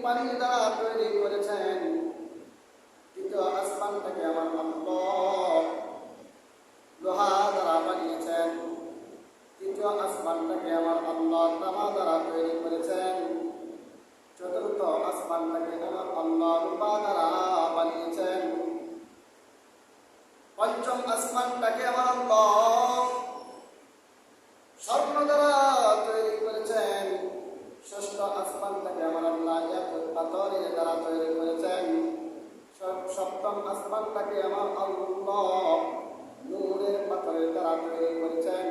পানি দ্বারা তৈরি করেছেন। তৃতীয় আসমানটাকে আমার আল্লাহ লোহা দ্বারা বানিয়েছেন। তৃতীয় আসমানটাকে আমার আল্লাহ তামা দ্বারা তৈরি করেছেন। চতুর্থ আসমানটাকে আমার আল্লাহ রূপা দ্বারা বানিয়েছেন। পঞ্চম আসমানটাকে আমার আল্লাহ স্বর্ণ দ্বারা তৈরি করেছেন। ষষ্ঠ আসমানটাকে আমার আল্লাহ ইয়াকুত পাথরের দ্বারা তৈরি করেছেন। সপ্তম আসমানটাকে আমার আল্লাহ নূরের পাথরের দ্বারা তৈরি করেছেন।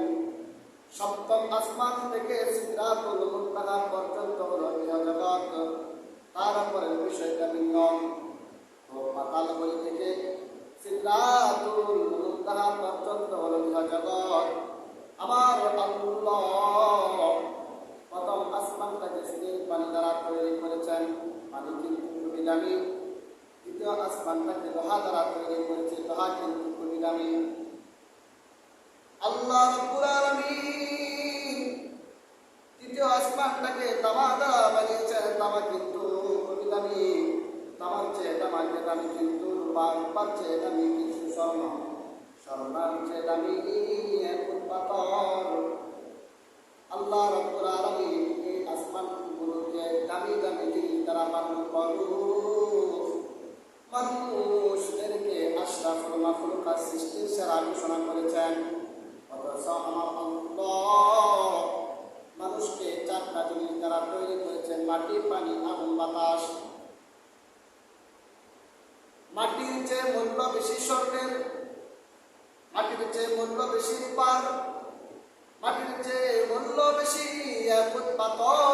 সপ্তম আসমান থেকে সিদরাতুল মুনতাহা পর্যন্ত হলো ইহজগৎ। তারপরে বিষয়টা ভিন্ন। তো পাতাল বলি থেকে সিদরাতুল মুনতাহা পর্যন্ত হলো ইহজগৎ। আমার আল্লাহ প্রথম আসমানটাকে স্থির পানি দ্বারা তৈরি করেছেন। পানি কিন্তু খুবই দামি। দ্বিতীয় আসমানটাকে লোহা দ্বারা তৈরি করেছে। লোহা কিন্তু খুবই দামি। আল্লাহ রাব্বুল আলামিন তৃতীয় আসমানটাকে তামা দ্বারা বানিয়েছেন। তামা কিন্তু খুবই দামি। তামার চেয়ে তামাকে দামি কিন্তু রূপার চেয়ে দামি কিন্তু স্বর্ণ। স্বর্ণের চেয়ে দামি ইয়াকুত পাথর। আল্লাহ রাব্বুল আলামিন এই আসমানগুলোকে দামি দামি জিনিস দ্বারা মানুষদেরকে আশরাফুল মাখলুকাত সৃষ্টির সেরা ঘোষণা করেছেন। অথচ আমার আল্লাহ মানুষকে চারটা জিনিস দ্বারা তৈরি করেছেন: মাটি, পানি, আগুন, বাতাস। মাটির চেয়ে মূল্য বেশি স্বর্ণের, মাটির চেয়ে মূল্য বেশি রূপার, মাটির চেয়ে মূল্য বেশি ইয়াকুত পাথর।